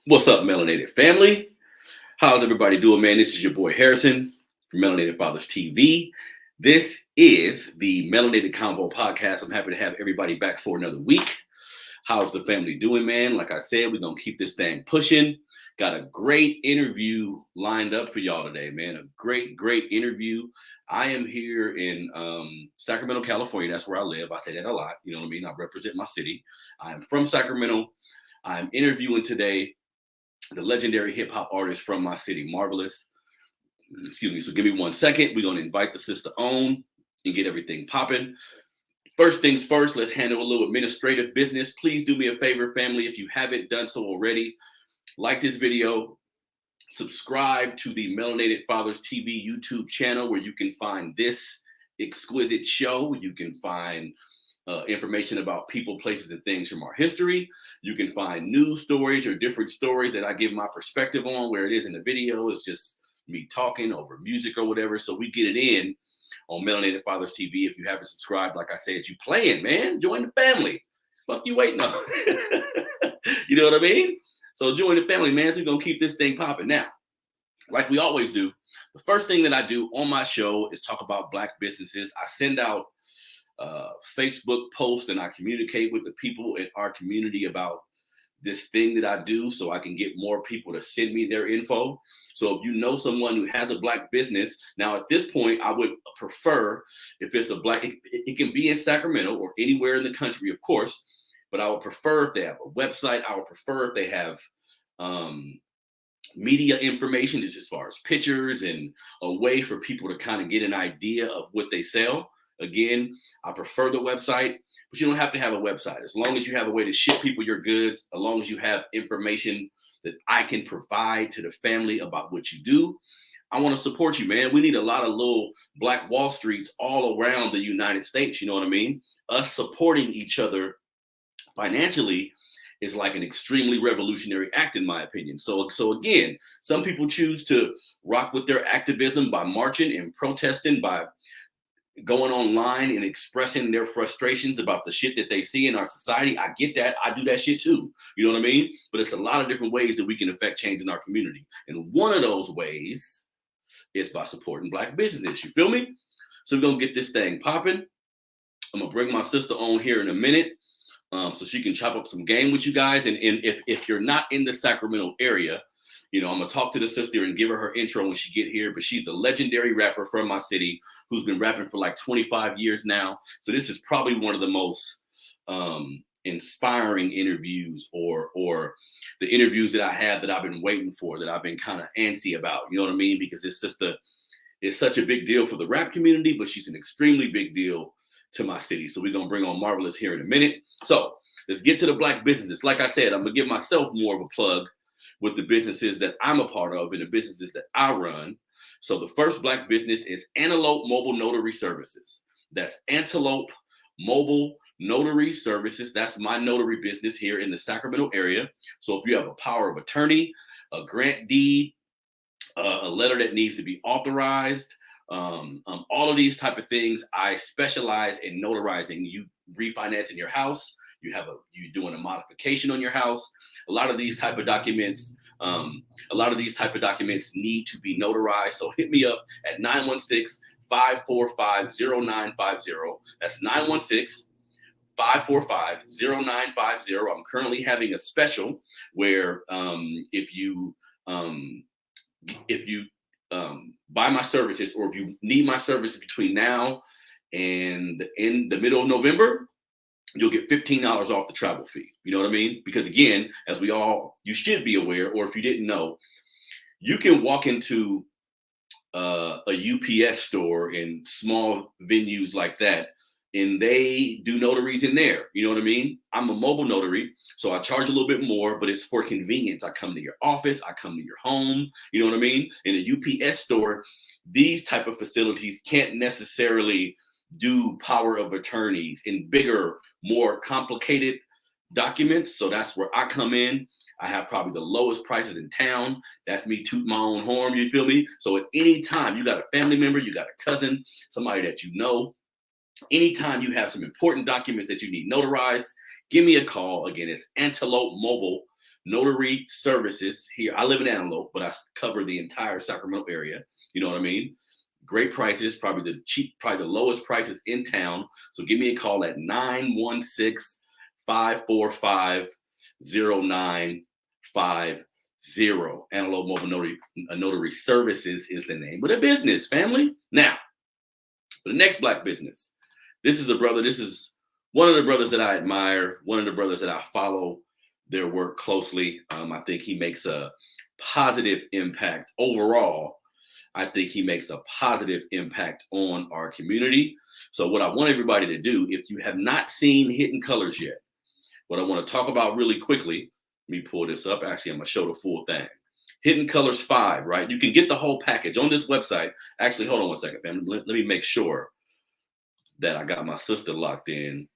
What's up, Melanated family? How's everybody doing, man? This is your boy Harrison from Melanated Fathers TV. This is the Melanated Convo podcast. I'm happy to have everybody back for another week. How's the family doing, man? Like I said, we're going to keep this thing pushing. Got a great interview lined up for y'all today, man. A great interview. I am here in Sacramento, California. That's where I live. I say that a lot. You know what I mean? I represent my city. I am from Sacramento. I'm interviewing today the legendary hip hop artist from my city, Marvaless. Excuse me. So give me 1 second. We're going to invite the sister on and get everything popping. First things first, let's handle a little administrative business. Please do me a favor, family, if you haven't done so already. Like this video, subscribe to the Melanated Fathers TV YouTube channel where you can find this exquisite show. You can find information about people, places, and things from our history. You can find news stories or different stories that I give my perspective on. Where it is in the video, it's just me talking over music or whatever. So we get it in on Melanated Fathers TV. If you haven't subscribed, like I said, you playing, man. Join the family. Fuck you waiting on. You know what I mean? So join the family, man. So we're going to keep this thing popping. Now, like we always do, the first thing that I do on my show is talk about Black businesses. I send out Facebook posts and I communicate with the people in our community about this thing that I do so I can get more people to send me their info. So if you know someone who has a Black business, now at this point, I would prefer if it's a Black, it can be in Sacramento or anywhere in the country, of course, but I would prefer if they have a website. I would prefer if they have media information, just as far as pictures and a way for people to kind of get an idea of what they sell. Again, I prefer the website, but you don't have to have a website. As long as you have a way to ship people your goods, as long as you have information that I can provide to the family about what you do, I want to support you, man. We need a lot of little Black Wall Streets all around the United States. You know what I mean? Us supporting each other financially is like an extremely revolutionary act, in my opinion. So again, some people choose to rock with their activism by marching and protesting, by going online and expressing their frustrations about the shit that they see in our society. I get that. I do that shit too. You know what I mean? But it's a lot of different ways that we can affect change in our community. And one of those ways is by supporting Black businesses. You feel me? So we're going to get this thing popping. I'm going to bring my sister on here in a minute so she can chop up some game with you guys. And if you're not in the Sacramento area, you know, I'm going to talk to the sister and give her her intro when she get here. But she's a legendary rapper from my city who's been rapping for like 25 years now. So this is probably one of the most inspiring interviews or the interviews that I have that I've been waiting for, that I've been kind of antsy about. You know what I mean? Because it's such a big deal for the rap community, but she's an extremely big deal to my city. So we're going to bring on Marvaless here in a minute. So let's get to the Black businesses. Like I said, I'm going to give myself more of a plug with the businesses that I'm a part of and the businesses that I run. So the first Black business is Antelope Mobile Notary Services. That's Antelope Mobile Notary Services. That's my notary business here in the Sacramento area. So if you have a power of attorney, a grant deed, a letter that needs to be authorized, all of these type of things, I specialize in notarizing. You refinancing your house, you doing a modification on your house. A lot of these type of documents need to be notarized. So hit me up at 916-545-0950. That's 916-545-0950. I'm currently having a special where if you buy my services, or if you need my services between now and in the middle of November, you'll get $15 off the travel fee. You know what I mean? Because again, as you should be aware, or if you didn't know, you can walk into a UPS store in small venues like that, and they do notaries in there. You know what I mean? I'm a mobile notary, so I charge a little bit more, but it's for convenience. I come to your office, I come to your home. You know what I mean? In a UPS store, these type of facilities can't necessarily do power of attorneys in bigger, more complicated documents. So that's where I come in. I have probably the lowest prices in town. That's me toot my own horn. You feel me? So at any time you got a family member, you got a cousin, somebody that you know, anytime you have some important documents that you need notarized, give me a call. Again, it's Antelope Mobile Notary services here. I live in Antelope, but I cover the entire Sacramento area. You know what I mean? Great prices, probably the lowest prices in town. So give me a call at 916-545-0950. Antelope Mobile Notary Services is the name of the business, family. Now, for the next black business, this is one of the brothers that I admire, one of the brothers that I follow their work closely. I think he makes a positive impact overall. I think he makes a positive impact on our community. So what I want everybody to do, if you have not seen Hidden Colors yet, what I want to talk about really quickly, let me pull this up. Actually, I'm going to show the full thing. Hidden Colors 5, right? You can get the whole package on this website. Actually, hold on one second, fam. Let me make sure that I got my sister locked in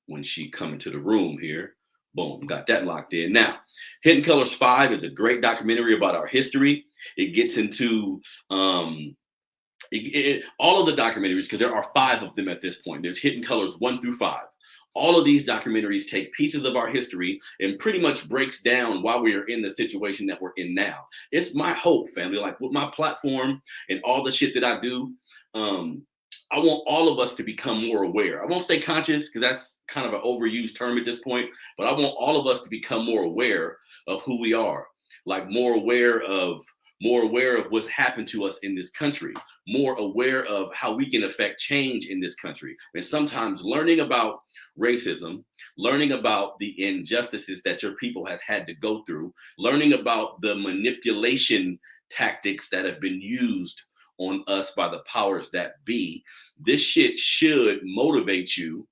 when she come into the room here. Boom, got that locked in. Now, Hidden Colors 5 is a great documentary about our history. It gets into all of the documentaries, because there are 5 of them at this point. There's Hidden Colors 1 through 5. All of these documentaries take pieces of our history and pretty much breaks down why we are in the situation that we're in now. It's my hope, family, like with my platform and all the shit that I do, I want all of us to become more aware. I won't say conscious, because that's kind of an overused term at this point, but I want all of us to become more aware of who we are, like more aware of what's happened to us in this country, more aware of how we can affect change in this country. And sometimes learning about racism, learning about the injustices that your people has had to go through, learning about the manipulation tactics that have been used on us by the powers that be, this shit should motivate you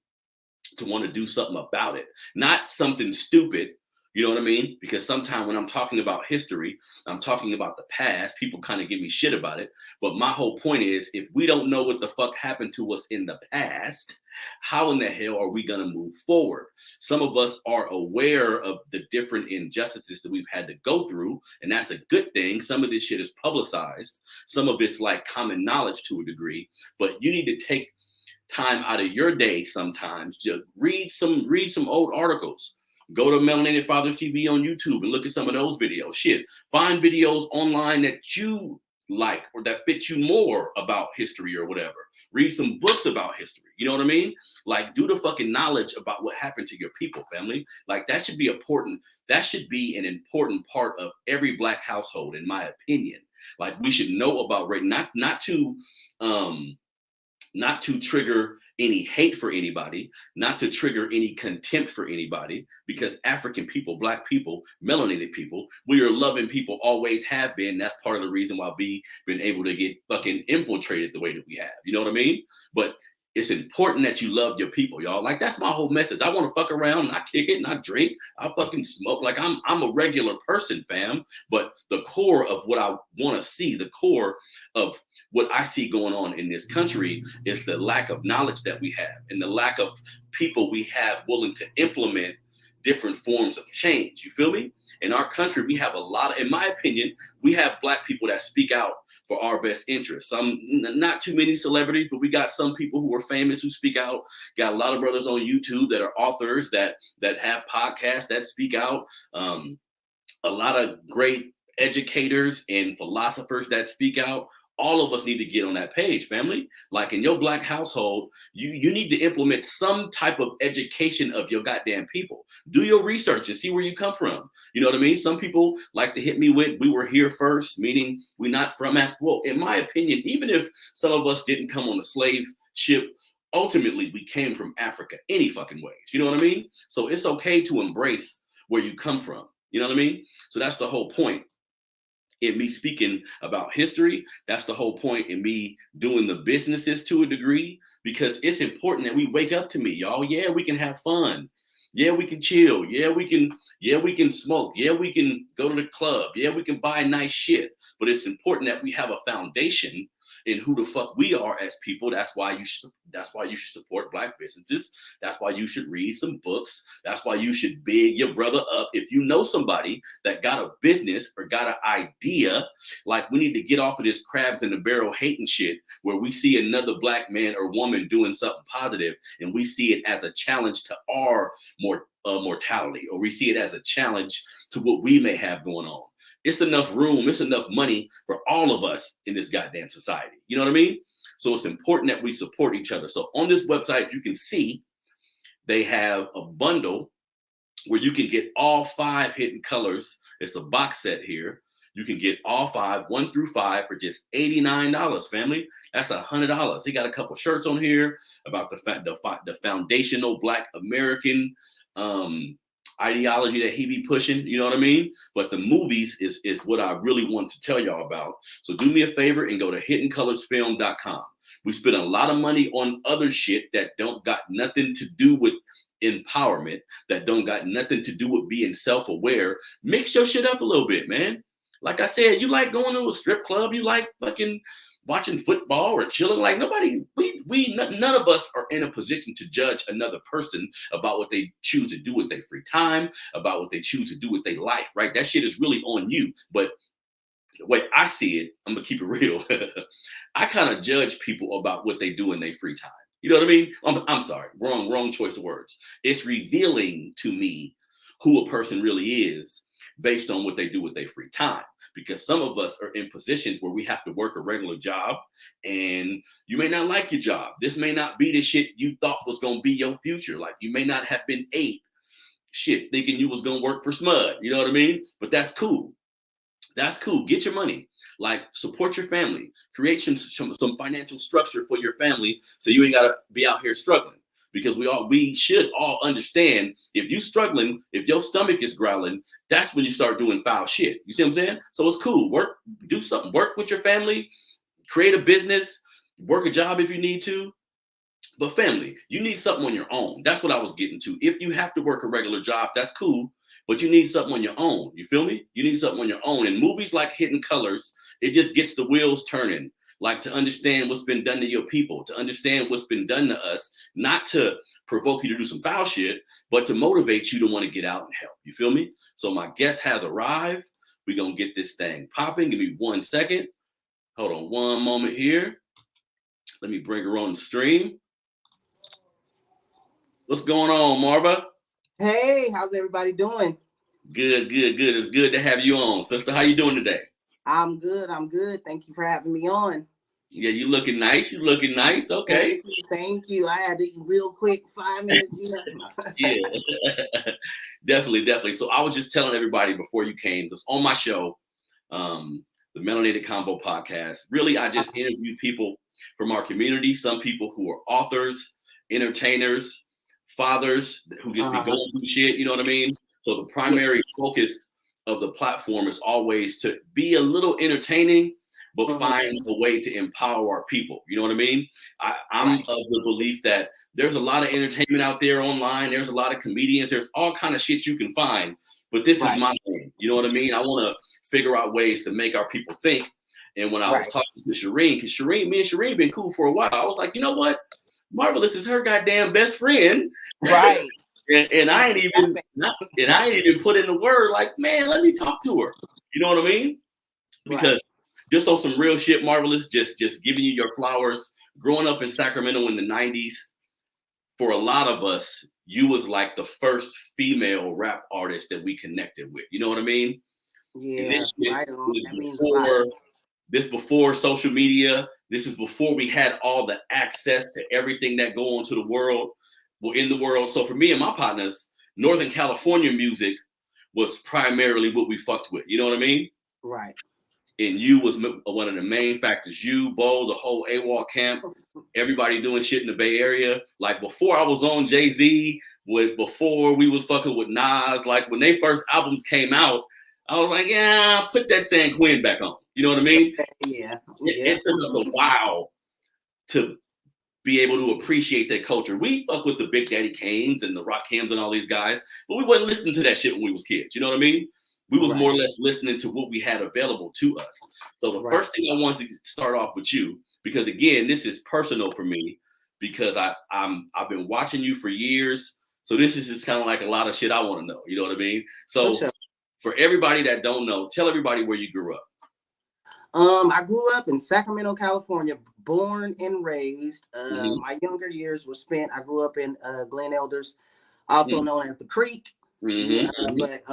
to want to do something about it. Not something stupid, you know what I mean? Because sometimes when I'm talking about history, I'm talking about the past, people kind of give me shit about it. But my whole point is, if we don't know what the fuck happened to us in the past, how in the hell are we going to move forward? Some of us are aware of the different injustices that we've had to go through, and that's a good thing. Some of this shit is publicized. Some of it's like common knowledge to a degree, but you need to take time out of your day sometimes to read some old articles. Go to Melanated Fathers TV on YouTube and look at some of those videos. Shit, find videos online that you like or that fit you more about history or whatever. Read some books about history. You know what I mean? Like, do the fucking knowledge about what happened to your people, family. Like, that should be important. That should be an important part of every black household, in my opinion. Like, we should know about not to trigger any hate for anybody, not to trigger any contempt for anybody, because African people, black people, melanated people, we are loving people, always have been. That's part of the reason why we've been able to get fucking infiltrated the way that we have. You know what I mean? But it's important that you love your people, y'all. Like, that's my whole message. I want to fuck around, I kick it, and I drink, I fucking smoke. Like, I'm a regular person, fam. But the core of what I want to see, the core of what I see going on in this country is the lack of knowledge that we have and the lack of people we have willing to implement different forms of change. You feel me? In our country, we have a lot of, in my opinion, we have black people that speak out for our best interests. Some, not too many celebrities, but we got some people who are famous who speak out. Got a lot of brothers on YouTube that are authors that have podcasts that speak out. A lot of great educators and philosophers that speak out. All of us need to get on that page, family. Like, in your black household, you need to implement some type of education of your goddamn people. Do your research and see where you come from. You know what I mean? Some people like to hit me with, we were here first, meaning we're not from Africa. Well, in my opinion, even if some of us didn't come on a slave ship, ultimately we came from Africa any fucking ways. You know what I mean? So it's okay to embrace where you come from. You know what I mean? So that's the whole point. In me speaking about history, that's the whole point in me doing the businesses to a degree, because it's important that we wake up to me, y'all. Yeah, we can have fun. Yeah, we can chill. Yeah, we can smoke. Yeah, we can go to the club. Yeah, we can buy nice shit. But it's important that we have a foundation in who the fuck we are as people. That's why you should support Black businesses. That's why you should read some books. That's why you should big your brother up. If you know somebody that got a business or got an idea, like, we need to get off of this crabs in the barrel hating shit where we see another Black man or woman doing something positive and we see it as a challenge to our mortality, or we see it as a challenge to what we may have going on. It's enough room, it's enough money for all of us in this goddamn society. You know what I mean? So it's important that we support each other. So on this website, you can see they have a bundle where you can get all 5 hidden colors. It's a box set here. You can get all 5, 1 through 5, for just $89, family. That's $100. He got a couple shirts on here about the foundational Black American ideology that he be pushing, you know what I mean? But the movies is what I really want to tell y'all about. So do me a favor and go to hiddenscolorsfilm.com. We spend a lot of money on other shit that don't got nothing to do with empowerment, that don't got nothing to do with being self-aware. Mix your shit up a little bit, man. Like I said, you like going to a strip club, you like fucking watching football or chilling. Like, none of us are in a position to judge another person about what they choose to do with their free time, about what they choose to do with their life, right? That shit is really on you. But the way I see it, I'm gonna keep it real. I kind of judge people about what they do in their free time. You know what I mean? I'm sorry, wrong choice of words. It's revealing to me who a person really is based on what they do with their free time. Because some of us are in positions where we have to work a regular job, and you may not like your job. This may not be the shit you thought was gonna be your future. Like, you may not have been thinking you was gonna work for SMUD. You know what I mean? But that's cool. That's cool. Get your money. Like, support your family. Create some financial structure for your family so you ain't gotta be out here struggling. Because we should all understand, if you struggling, if your stomach is growling, that's when you start doing foul shit. You see what I'm saying? So it's cool. Do something. Work with your family. Create a business. Work a job if you need to. But family, you need something on your own. That's what I was getting to. If you have to work a regular job, that's cool. But you need something on your own. You feel me? You need something on your own. And movies like Hidden Colors, it just gets the wheels turning. Like, to understand what's been done to your people, to understand what's been done to us, not to provoke you to do some foul shit, but to motivate you to want to get out and help. You feel me? So my guest has arrived. We're going to get this thing popping. Give me 1 second. Hold on one moment here. Let me bring her on the stream. What's going on, Marva? Hey, how's everybody doing? Good. It's good to have you on, sister. How you doing today? I'm good. Thank you for having me on. Yeah, you looking nice. Okay. Thank you. I had to eat real quick, 5 minutes. Yeah, definitely. So I was just telling everybody before you came, because on my show, the Melanated Convo podcast, really, I just interview people from our community. Some people who are authors, entertainers, fathers who just be going through shit. You know what I mean? So the primary focus of the platform is always to be a little entertaining, but find a way to empower our people. You know what I mean? I'm of the belief that there's a lot of entertainment out there online. There's a lot of comedians. There's all kind of shit you can find. But this is my thing. You know what I mean? I want to figure out ways to make our people think. And when I was talking to Shireen, because me and Shireen been cool for a while, I was like, you know what? Marvaless is her goddamn best friend. Right. and I ain't even put in the word, like, man, let me talk to her. You know what I mean? Because just on some real shit, Marvaless, just giving you your flowers. Growing up in Sacramento in the 90s, for a lot of us, you was like the first female rap artist that we connected with. You know what I mean? Yeah. And this shit before social media. This is before we had all the access to everything that go on to the world, in the world. So for me and my partners, Northern California music was primarily what we fucked with. You know what I mean? Right. And you was one of the main factors. You, Bo, the whole AWOL camp, everybody doing shit in the Bay Area. Like, before I was on Jay-Z, before we was fucking with Nas, like when they first albums came out, I was like, yeah, put that San Quinn back on. You know what I mean? Yeah. It took us a while to be able to appreciate that culture. We fuck with the Big Daddy Kanes and the Rakims and all these guys, but we wasn't listening to that shit when we was kids. You know what I mean? We was more or less listening to what we had available to us. So the first thing I wanted to start off with you, because again, this is personal for me because I've been watching you for years. So this is just kind of like a lot of shit I want to know. You know what I mean? For So sure. for everybody that don't know, tell everybody where you grew up. I grew up in Sacramento, California, born and raised. Mm-hmm. My younger years were spent. I grew up in Glen Elders, also known as the Creek. Mm-hmm. But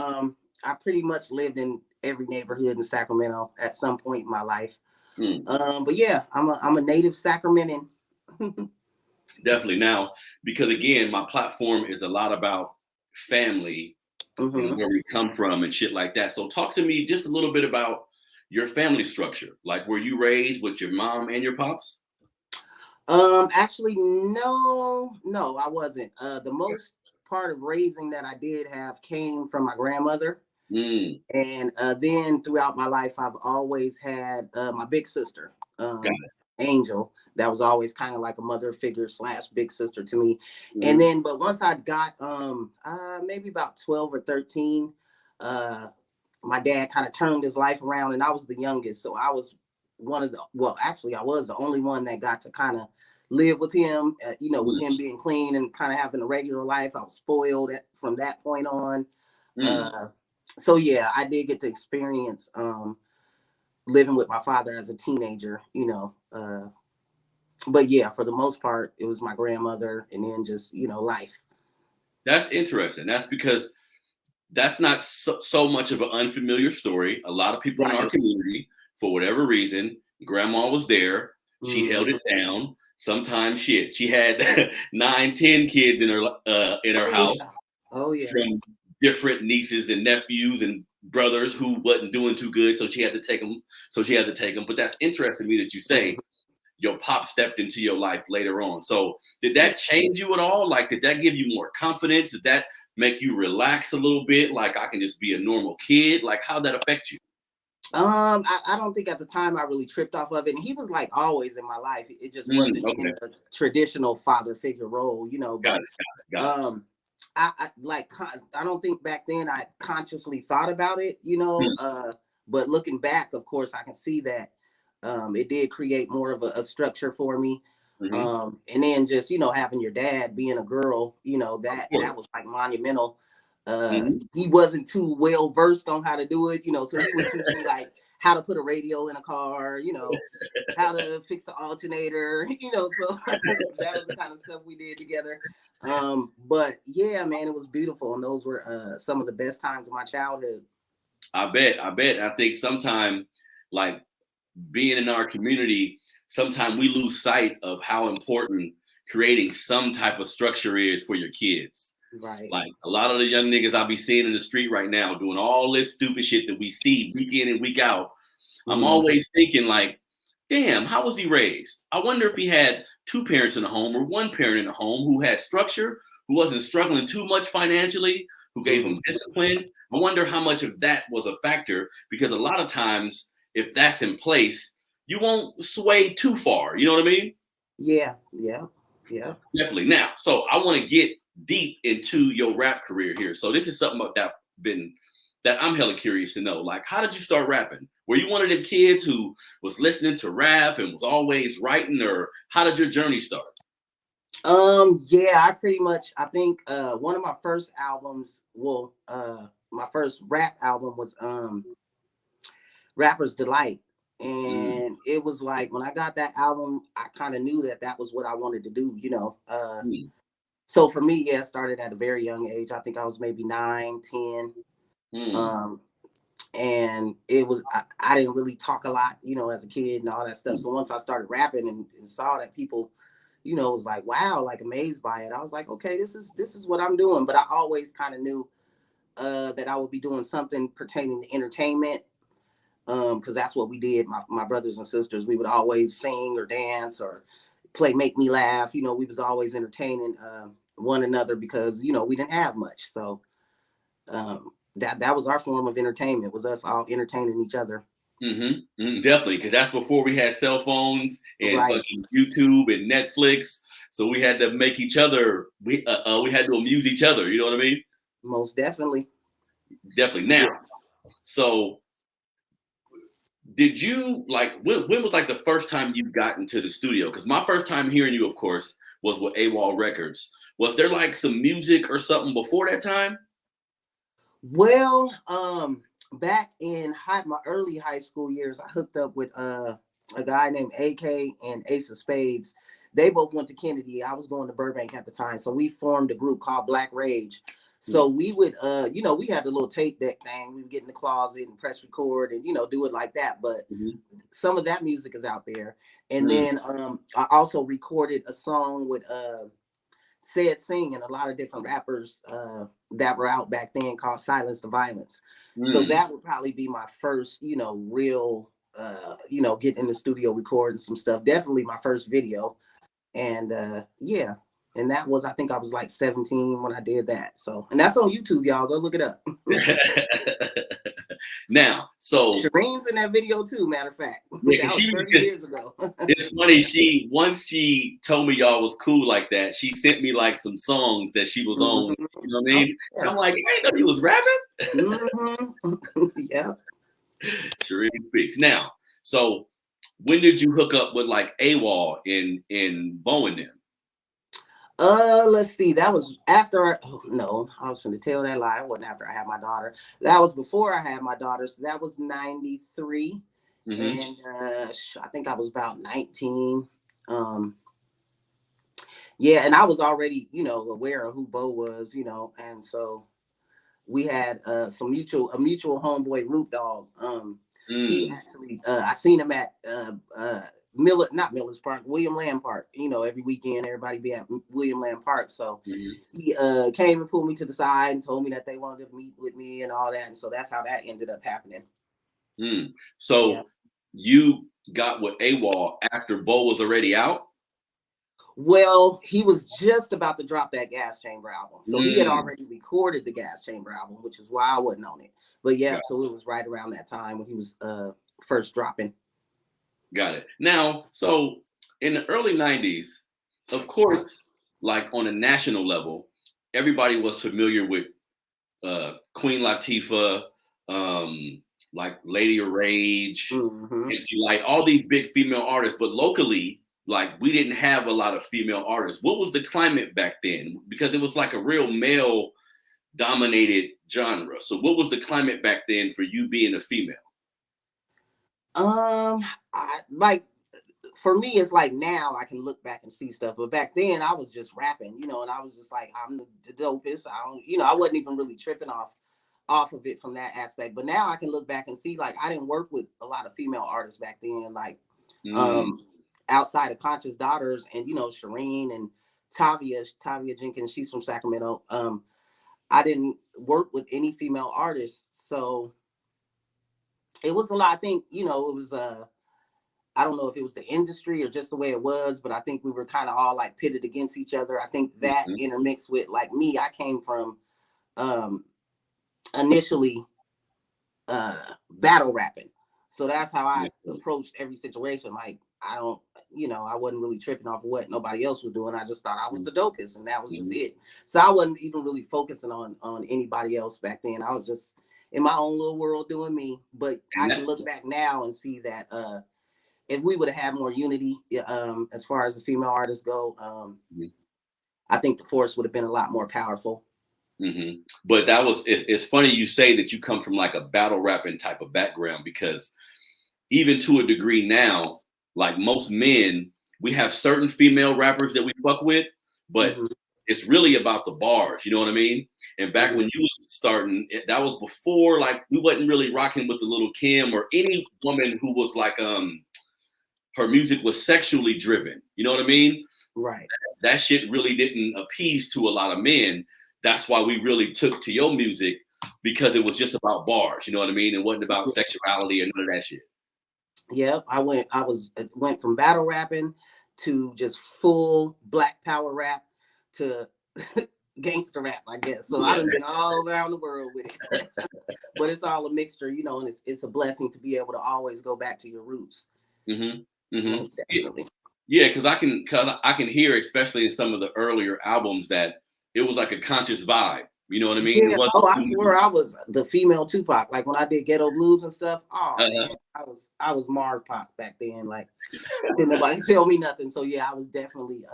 I pretty much lived in every neighborhood in Sacramento at some point in my life. But yeah, I'm a native Sacramentan. Definitely. Now, because again, my platform is a lot about family and where we come from and shit like that. So talk to me just a little bit about your family structure. Like, were you raised with your mom and your pops? Actually, no, I wasn't. The most part of raising that I did have came from my grandmother. Mm. And then throughout my life, I've always had my big sister, Angel, that was always kind of like a mother figure / big sister to me. And then, but once I got maybe about 12 or 13, my dad kind of turned his life around, and I was the youngest. So I was actually, I was the only one that got to kind of live with him, with him being clean and kind of having a regular life. I was spoiled from that point on. So yeah, I did get to experience living with my father as a teenager, but yeah, for the most part, it was my grandmother and then just, life. That's interesting. That's because that's not so much of an unfamiliar story. A lot of people in our community, for whatever reason, grandma was there. She held it down. Sometimes she had 9, 10 kids in her house. Yeah. Oh yeah. From different nieces and nephews and brothers who wasn't doing too good, so she had to take them. But that's interesting to me that you say your pop stepped into your life later on. So did that change you at all? Like, did that give you more confidence? Did that make you relax a little bit? Like, I can just be a normal kid? Like, how'd that affect you? I don't think at the time I really tripped off of it. And he was like always in my life. It just wasn't in a traditional father figure role, but Got it. I don't think back then I consciously thought about it, but looking back, of course, I can see that it did create more of a structure for me. And then just, having your dad being a girl, that was like monumental. He wasn't too well versed on how to do it, so he would teach me like how to put a radio in a car, how to fix the alternator, so that was the kind of stuff we did together. But yeah, man, it was beautiful. And those were some of the best times of my childhood. I bet. I think sometimes, like, being in our community, sometimes we lose sight of how important creating some type of structure is for your kids. Right. Like, a lot of the young niggas I be seeing in the street right now doing all this stupid shit that we see week in and week out. I'm always thinking, like, damn, how was he raised? I wonder if he had 2 parents in the home or 1 parent in the home who had structure, who wasn't struggling too much financially, who gave him discipline. I wonder how much of that was a factor, because a lot of times, if that's in place, you won't sway too far. You know what I mean? Yeah. Definitely. Now, so I want to get deep into your rap career here. So this is something that I'm hella curious to know. Like, how did you start rapping? Were you one of them kids who was listening to rap and was always writing, or how did your journey start? Yeah, I think one of my first albums, my first rap album was Rapper's Delight. And it was like, when I got that album, I kind of knew that was what I wanted to do, So for me, it started at a very young age. I think I was maybe 9, 10. And it was, I didn't really talk a lot, as a kid and all that stuff. So once I started rapping and saw that people, was like, wow, like amazed by it, I was like, okay, this is what I'm doing. But I always kind of knew that I would be doing something pertaining to entertainment. Because that's what we did. My brothers and sisters, we would always sing or dance or play Make Me Laugh. We was always entertaining one another because, we didn't have much. So that was our form of entertainment, was us all entertaining each other. Definitely, because that's before we had cell phones and fucking YouTube and Netflix. So we had to make each other, we had to amuse each other. You know what I mean? Most definitely. Definitely. Now, so did you like when was like the first time you got into the studio? Because my first time hearing you, of course, was with AWOL Records. Was there like some music or something before that time? Well, back in my early high school years, I hooked up with a guy named AK and Ace of Spades. They both went to Kennedy. I was going to Burbank at the time, so we formed a group called Black Rage. So we would, we had the little tape deck thing. We would get in the closet and press record and, do it like that. But some of that music is out there. And then I also recorded a song with Said Sing and a lot of different rappers that were out back then called Silence the Violence. So that would probably be my first, real, get in the studio recording some stuff. Definitely my first video. And yeah. And that was, I think I was like 17 when I did that. So, and that's on YouTube, y'all. Go look it up. Now, so Shireen's in that video too, matter of fact. Yeah, that was 30 years ago. It's funny. Once she told me y'all was cool like that, she sent me like some songs that she was on. You know what I mean? Oh, yeah. I'm like, I didn't know he was rapping. Yeah. Shireen speaks. Now, so when did you hook up with like AWOL in Bowen then? Let's see. That was after. No, I was going to tell that lie. It wasn't after I had my daughter. That was before I had my daughter. So that was 93. And I think I was about 19. Yeah, and I was already, aware of who Bo was, and so we had a mutual homeboy, Root Dog. He actually, I seen him at Miller's Park, William Land Park. Every weekend everybody be at William Land Park. So he came and pulled me to the side and told me that they wanted to meet with me and all that. And so that's how that ended up happening. So you got with AWOL after Bo was already out? Well, he was just about to drop that Gas Chamber album. So he had already recorded the Gas Chamber album, which is why I wasn't on it. But yeah, so it was right around that time when he was first dropping. Got it. Now, so in the early 90s, of course, like on a national level, everybody was familiar with Queen Latifah, like Lady of Rage, MC Light, all these big female artists. But locally, like we didn't have a lot of female artists. What was the climate back then? Because it was like a real male dominated genre. So what was the climate back then for you being a female? For me, it's like now I can look back and see stuff, but back then I was just rapping, and I was just like, I'm the dopest. I wasn't even really tripping off of it from that aspect. But now I can look back and see, like, I didn't work with a lot of female artists back then, like outside of Conscious Daughters and Shireen and Tavia Jenkins. She's from Sacramento. I didn't work with any female artists, so it was a lot. I think, it was, I don't know if it was the industry or just the way it was, but I think we were kind of all like pitted against each other. I think that intermixed with like me, I came from initially battle rapping. So that's how I approached every situation. Like, I wasn't really tripping off of what nobody else was doing. I just thought I was the dopest and that was just it. So I wasn't even really focusing on anybody else back then. I was just in my own little world doing me. But I can look back now and see that if we would have had more unity as far as the female artists go, I think the force would have been a lot more powerful. But it's funny you say that you come from like a battle rapping type of background, because even to a degree now, like most men, we have certain female rappers that we fuck with, but it's really about the bars, you know what I mean? And back when you was starting, that was before, like, we wasn't really rocking with the Little Kim or any woman who was like, her music was sexually driven, you know what I mean? Right. That shit really didn't appease to a lot of men. That's why we really took to your music, because it was just about bars, you know what I mean? It wasn't about sexuality and none of that shit. Yep, I went from battle rapping to just full Black Power rap to gangster rap, I guess. So I've been all around the world with it. But it's all a mixture, and it's a blessing to be able to always go back to your roots. Most definitely. Yeah, because I can hear, especially in some of the earlier albums, that it was like a conscious vibe. You know what I mean? Yeah. Oh, I swear I was the female Tupac. Like when I did Ghetto Blues and stuff. Oh man, I was Marv Pac back then. Like didn't nobody tell me nothing. So yeah, I was definitely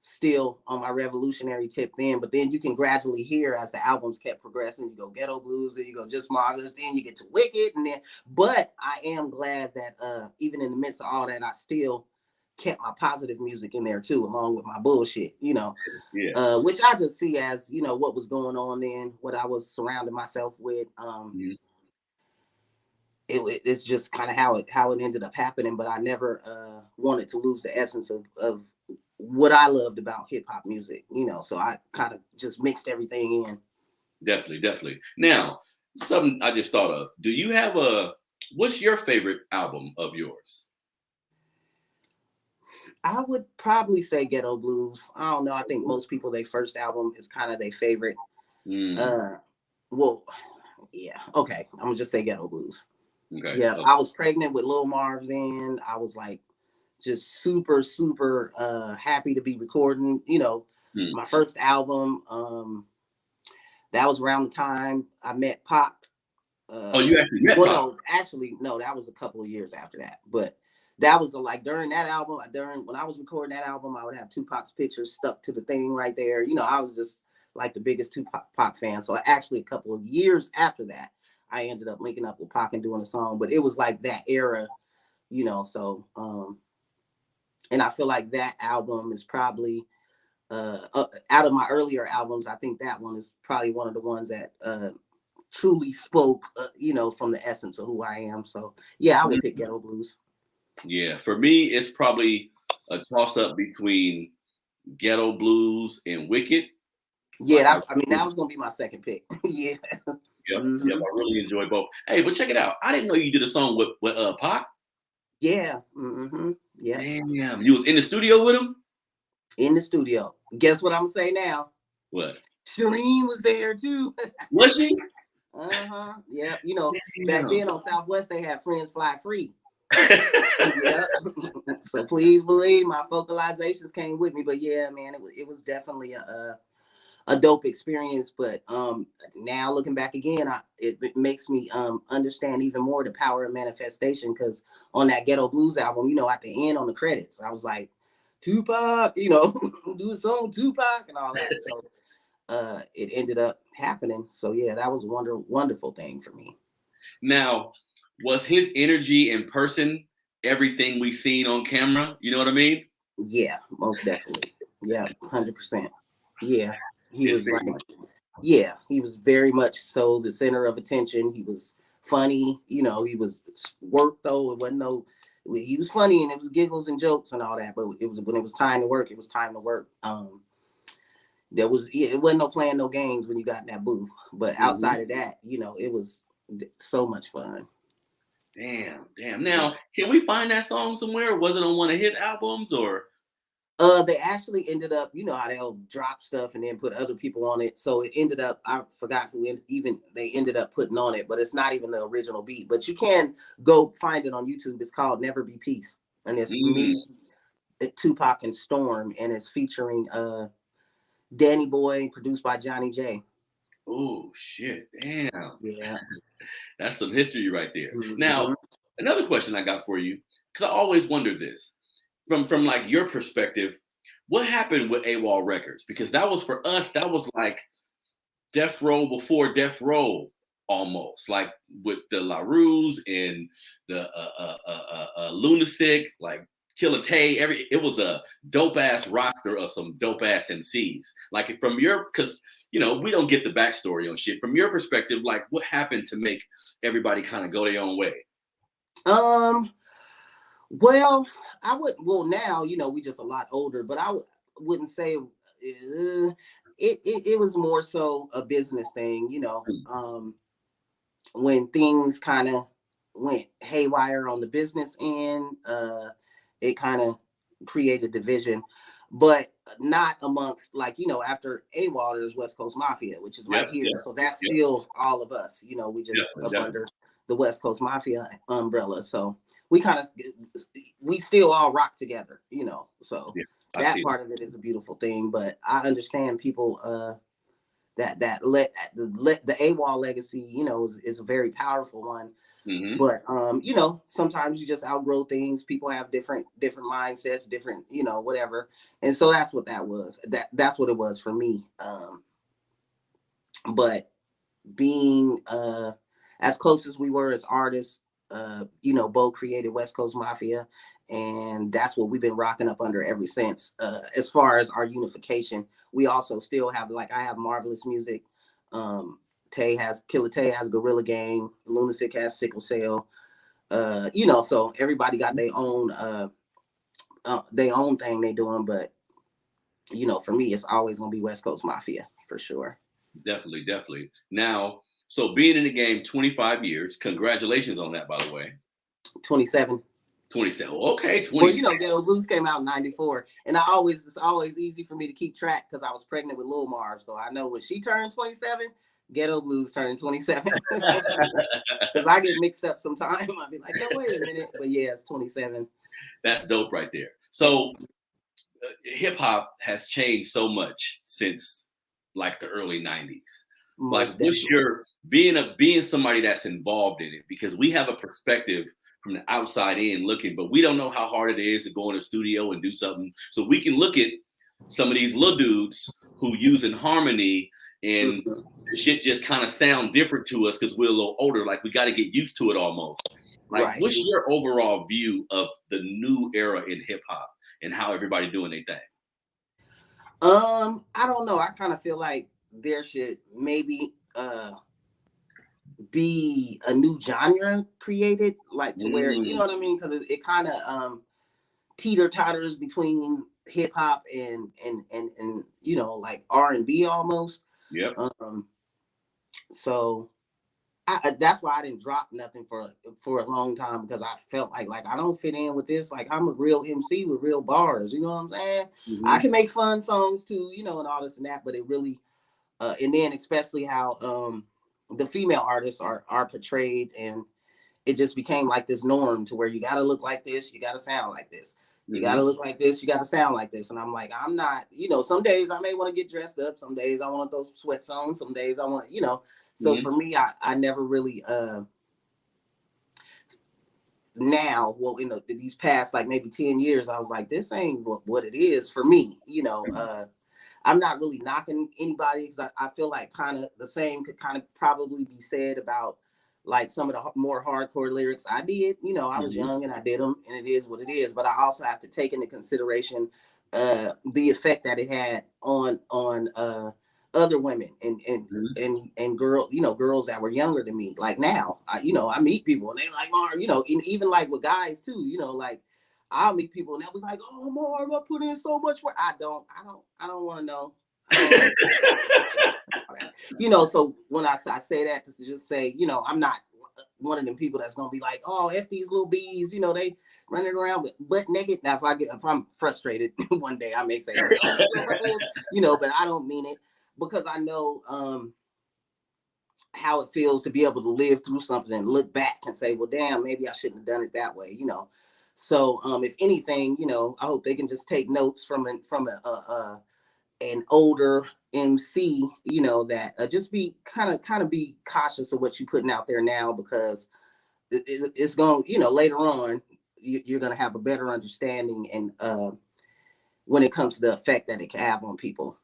still on my revolutionary tip then. But then you can gradually hear as the albums kept progressing. You go Ghetto Blues, then you go Just Marvelous, then you get to Wicked, and then. But I am glad that even in the midst of all that, I still kept my positive music in there too, along with my bullshit, you know. Yeah. Which I just see as, you know, what was going on then, what I was surrounding myself with. It's just kind of how it ended up happening, but I never wanted to lose the essence of what I loved about hip hop music, you know. So I kind of just mixed everything in. Definitely. Now, something I just thought of. Do you have what's your favorite album of yours? I would probably say Ghetto Blues. I don't know. I think most people, their first album is kind of their favorite. Well, yeah. Okay. I'm gonna just say Ghetto Blues. Okay. Yeah. I was pregnant with Lil Marv then. I was like just super, super happy to be recording, you know, my first album. That was around the time I met Pac. You actually met Pac? No, that was a couple of years after that. But that was during that album, when I was recording that album, I would have Tupac's pictures stuck to the thing right there. You know, I was just like the biggest Tupac fan. So actually a couple of years after that, I ended up linking up with Pac and doing a song. But it was like that era, you know, so and I feel like that album is probably out of my earlier albums, I think that one is probably one of the ones that truly spoke, you know, from the essence of who I am. So yeah, I would pick Ghetto Blues. Yeah, for me, it's probably a toss up between Ghetto Blues and Wicked. Yeah, that was gonna be my second pick. Yeah. Yep, I really enjoy both. Hey, but check it out. I didn't know you did a song with Pac. Yeah. Yeah. Damn, you was in the studio with him? In the studio. Guess what I'm gonna say now? What? Shireen was there too. Was she? Yeah. You know, back then on Southwest they had Friends Fly Free. Yeah. So please believe my vocalizations came with me. But yeah, man, it was definitely a dope experience. But now looking back again, it makes me understand even more the power of manifestation. Because on that Ghetto Blues album, you know, at the end on the credits, I was like, Tupac, you know, do a song Tupac and all that. So it ended up happening. So yeah, that was a wonderful thing for me. Now, was his energy in person everything we seen on camera? You know what I mean? Yeah, most definitely. Yeah, 100%. Yeah, he was like, yeah, he was very much so the center of attention. He was funny, you know. He was work though. It wasn't no. He was funny and it was giggles and jokes and all that. But it was when it was time to work. It was time to work. It wasn't no playing no games when you got in that booth. But outside of that, you know, it was so much fun. Damn. Now, can we find that song somewhere? Was it on one of his albums or? They actually ended up, you know how they'll drop stuff and then put other people on it. So it ended up, I forgot who they ended up putting on it, but it's not even the original beat. But you can go find it on YouTube. It's called Never Be Peace. And it's me, Tupac and Storm, and it's featuring Danny Boy, produced by Johnny J. Oh shit. Damn. Yeah. That's some history right there. Now, another question I got for you, because I always wondered this. From like your perspective, what happened with AWOL Records? Because that was for us, that was like Death Row before Death Row, almost like with the La Rues and the Lunatic, like Killer Tay. It was a dope ass roster of some dope ass MCs. Like from your, because you know we don't get the backstory on shit. From your perspective, like what happened to make everybody kind of go their own way? Well, now, you know, we just a lot older, but I wouldn't say it was more so a business thing, you know, when things kind of went haywire on the business end, it kind of created division, but not amongst, like, you know, after AWOL, there's West Coast Mafia, which is right here. So that's still all of us, you know, we just up under the West Coast Mafia umbrella. So we still all rock together, you know. So that part of it is a beautiful thing. But I understand people the AWOL legacy, you know, is a very powerful one. Mm-hmm. But you know, sometimes you just outgrow things. People have different mindsets, different, you know, whatever. And so that's what that was. That's what it was for me. But being as close as we were as artists, you know, Bo created West Coast Mafia, and that's what we've been rocking up under ever since. As far as our unification, we also still have, like, I have Marvaless music. Killer Tay has Gorilla Gang, Lunatic has Sickle Cell. You know, so everybody got their own thing they doing, but you know, for me, it's always gonna be West Coast Mafia for sure. Definitely. Now, so being in the game 25 years, congratulations on that, by the way. 27. 27. Okay, 27. Well, you know, Ghetto Blues came out in 94, and it's always easy for me to keep track because I was pregnant with Lil Marv, so I know when she turned 27, Ghetto Blues turned 27. Because I get mixed up sometimes. I'll be like, no, wait a minute. But yeah, it's 27. That's dope right there. So hip hop has changed so much since like the early 90s. Like, what's your being somebody that's involved in it? Because we have a perspective from the outside in looking, but we don't know how hard it is to go in a studio and do something. So we can look at some of these little dudes who using harmony and the shit just kind of sound different to us because we're a little older. Like, we got to get used to it almost. Like, right. What's your overall view of the new era in hip hop and how everybody doing their thing? I don't know. I kind of feel like there should maybe be a new genre created, like to where, you know what I mean? Because it kind of teeter-totters between hip hop and you know, like R&B almost. Yep. So that's why I didn't drop nothing for a long time, because I felt like I don't fit in with this. Like, I'm a real MC with real bars, you know what I'm saying? I can make fun songs too, you know, and all this and that, but it really and then especially how the female artists are portrayed, and it just became like this norm to where you got to look like this, you got to sound like this, you got to look like this, you got to sound like this. And I'm like, I'm not, you know, some days I may want to get dressed up, some days I want to throw some sweats on, some days I want, you know. So for me, I never really now, well, you know, these past like maybe 10 years, I was like, this ain't what it is for me, you know. I'm not really knocking anybody, because I feel like kind of the same could kind of probably be said about like some of the more hardcore lyrics I did. You know, I was young and I did them, and it is what it is. But I also have to take into consideration the effect that it had on other women and girl, you know, girls that were younger than me. Like now, you know, I meet people and they like, Marv, you know, even like with guys too, you know, like I'll meet people and they'll be like, oh, Marv, I put in so much work. I don't want to know. You know, so when I say that, to just say, you know, I'm not one of them people that's gonna be like, oh, F these little bees, you know, they running around with butt naked. Now, if I'm frustrated one day, I may say, you know, but I don't mean it, because I know how it feels to be able to live through something and look back and say, well, damn, maybe I shouldn't have done it that way, you know. So if anything, you know, I hope they can just take notes from an older MC, you know, that just be kind of be cautious of what you're putting out there now, because it's going, you know, later on you're going to have a better understanding, and when it comes to the effect that it can have on people.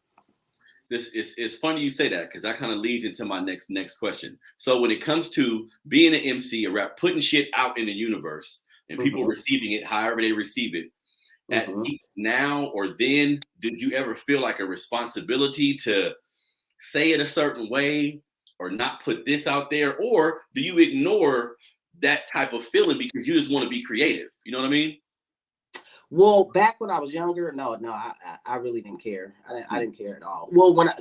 It's funny you say that, because that kind of leads into my next question. So when it comes to being an MC, a rap, putting shit out in the universe and people receiving it however they receive it, at now or then, did you ever feel like a responsibility to say it a certain way or not put this out there? Or do you ignore that type of feeling because you just want to be creative? You know what I mean? Well, back when I was younger, no, I really didn't care. I didn't care at all. Well, when I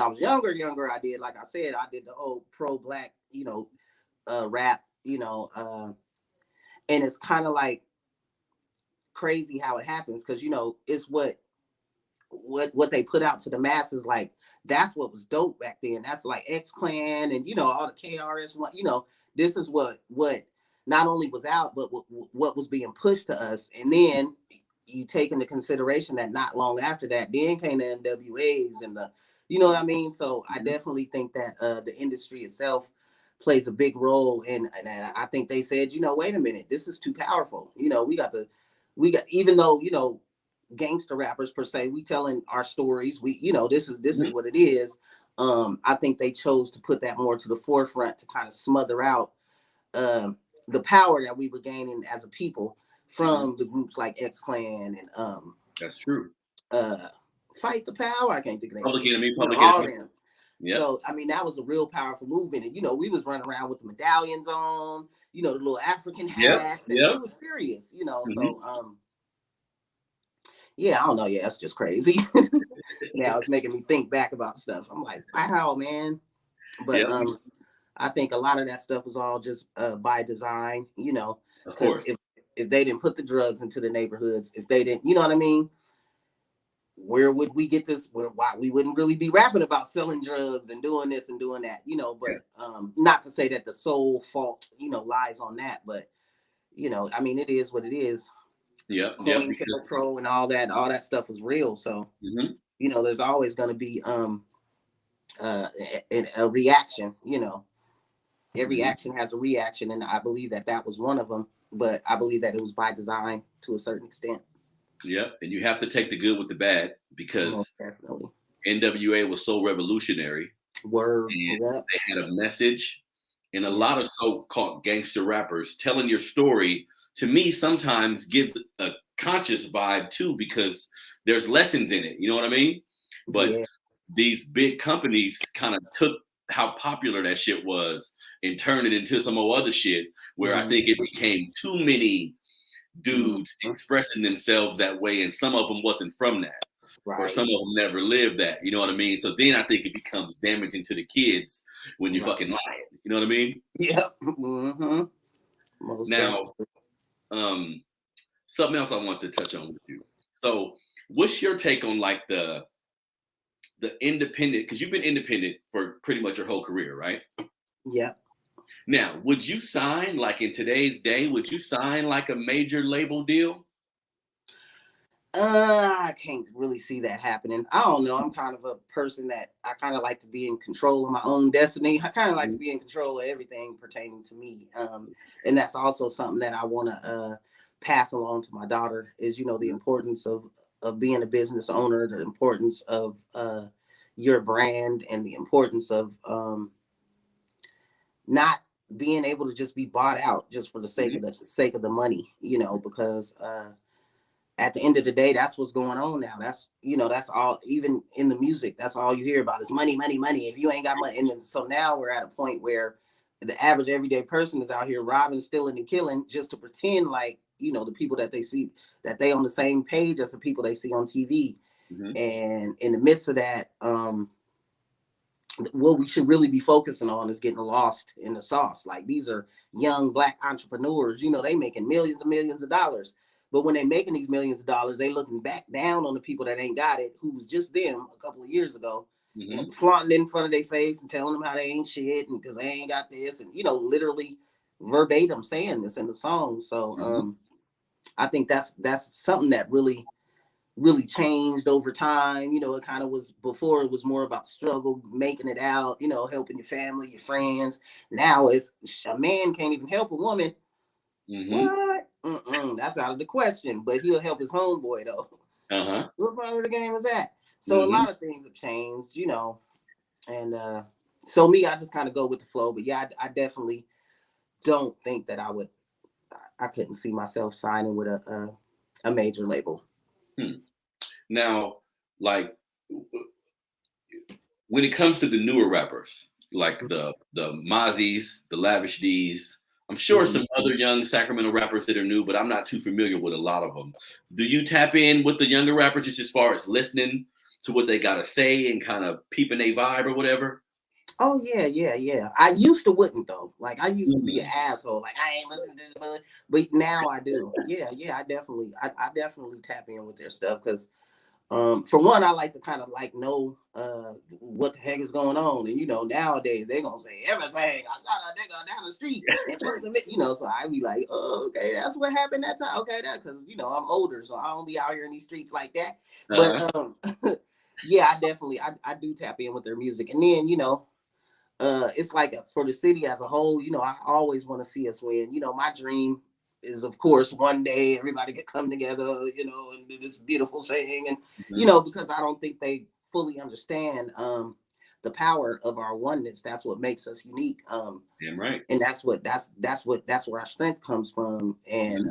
was younger, I did, like I said, I did the whole pro-black, you know, rap, you know, and it's kind of like crazy how it happens, because, you know, it's what they put out to the masses. Like, that's what was dope back then. That's like X-Clan and, you know, all the KRS-One, you know, this is what not only was out, but what was being pushed to us. And then you take into consideration that not long after that, then came the NWAs and the You know what I mean? So I definitely think that the industry itself plays a big role in, and I think they said, wait a minute, this is too powerful. We got, even though, gangster rappers per se, we telling our stories, this is what it is. I think they chose to put that more to the forefront to kind of smother out the power that we were gaining as a people from the groups like X-Clan and that's true. Fight the Power. I can't think of Public Enemy, all them. Yep. So I mean, that was a real powerful movement, and we was running around with the medallions on, the little African hats, and it was serious, So yeah, I don't know. Yeah, that's just crazy. Now it's making me think back about stuff. I'm like, wow, man. But I think a lot of that stuff was all just by design, because if they didn't put the drugs into the neighborhoods, if they didn't, you know what I mean? Where would we get this? Why we wouldn't really be rapping about selling drugs and doing this and doing that, but not to say that the sole fault, lies on that, but I mean, it is what it is. Pro and all that stuff was real. So, there's always going to be a reaction, every action has a reaction. And I believe that was one of them, but I believe that it was by design to a certain extent. Yep, and you have to take the good with the bad because NWA was so revolutionary. They had a message, and a lot of so-called gangster rappers telling your story, to me, sometimes gives a conscious vibe too, because there's lessons in it. You know what I mean? But these big companies kind of took how popular that shit was and turned it into some other shit where I think it became too many dudes expressing themselves that way, and some of them wasn't from that, or some of them never lived that. You know what I mean? So then I think it becomes damaging to the kids when you're fucking lying. You know what I mean? Yeah. Now, something else I want to touch on with you. So, what's your take on like the independent? Because you've been independent for pretty much your whole career, right? Yeah. Now, would you sign, like in today's day, would you sign like a major label deal? I can't really see that happening. I don't know. I'm kind of a person that I kind of like to be in control of my own destiny. I kind of like to be in control of everything pertaining to me. And that's also something that I want to pass along to my daughter is, the importance of being a business owner, the importance of your brand, and the importance of not being able to just be bought out just for the sake of the money, because at the end of the day, that's what's going on now. That's that's all. Even in the music, that's all you hear about is money, money, money. If you ain't got money, and so now we're at a point where the average everyday person is out here robbing, stealing, and killing just to pretend like the people that they see, that they on the same page as the people they see on TV. And in the midst of that, what we should really be focusing on is getting lost in the sauce. Like, these are young Black entrepreneurs, they making millions and millions of dollars. But when they're making these millions of dollars, they looking back down on the people that ain't got it, who was just them a couple of years ago, and flaunting it in front of their face and telling them how they ain't shit and because they ain't got this, and literally verbatim saying this in the song. So I think that's something that really changed over time. It kind of was, before it was more about struggle, making it out, helping your family, your friends. Now it's a man can't even help a woman. What? That's out of the question. But he'll help his homeboy though. What part of the game is that? So a lot of things have changed, and so me, I just kind of go with the flow. But yeah, I definitely don't think that I couldn't see myself signing with a major label. Now, like, when it comes to the newer rappers, like the Mozzies, the Lavish D's, I'm sure some other young Sacramento rappers that are new, but I'm not too familiar with a lot of them. Do you tap in with the younger rappers just as far as listening to what they got to say and kind of peeping a vibe or whatever? Oh yeah. I used to wouldn't though. Like, I used to be an asshole. Like, I ain't listening to this, but now I do. Yeah. I definitely tap in with their stuff because, for one, I like to kind of like know what the heck is going on, and nowadays they're gonna say everything. I shot a nigga down the street and put some, so I be like, oh, okay, that's what happened that time. Okay, that because I'm older, so I don't be out here in these streets like that. But yeah, I do tap in with their music. And then, it's like for the city as a whole, I always want to see us win. My dream is, of course, one day everybody can come together, and do this beautiful thing. And, because I don't think they fully understand the power of our oneness. That's what makes us unique. Damn right. And that's where our strength comes from. And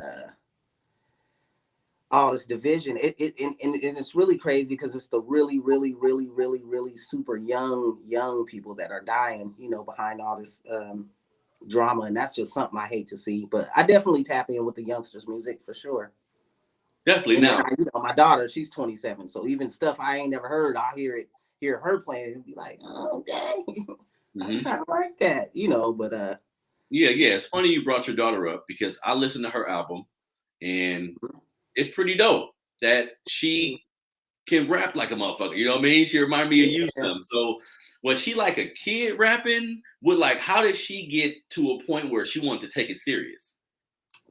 all this division, and it's really crazy because it's the really, really, really, really, really super young people that are dying, behind all this drama. And that's just something I hate to see. But I definitely tap in with the youngsters' music for sure. Definitely. And Now, my daughter, she's 27, so even stuff I ain't never heard, I'll hear her playing and be like, oh, okay, I kind of like that, But yeah, it's funny you brought your daughter up because I listened to her album, and it's pretty dope that she can rap like a motherfucker. You know what I mean? She reminded me of you some. So was she like a kid rapping? How did she get to a point where she wanted to take it serious?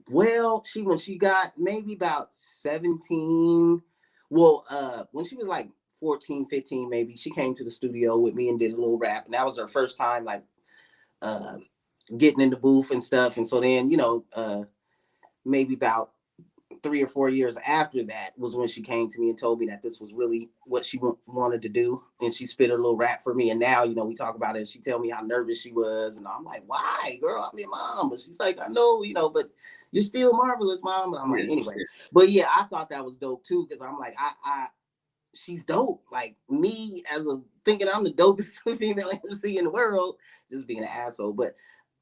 Well, when she got maybe about 17, when she was like 14, 15, maybe, she came to the studio with me and did a little rap. And that was her first time getting in the booth and stuff. And so then, maybe about 3 or 4 years after that was when she came to me and told me that this was really what she wanted to do. And she spit a little rap for me. And now, we talk about it. She tell me how nervous she was. And I'm like, why, girl? I'm your mom. But she's like, I know, but you're still marvelous, mom. But I'm like, anyway. But yeah, I thought that was dope too. Cause I'm like, she's dope. Like me thinking I'm the dopest female MC in the world, just being an asshole. But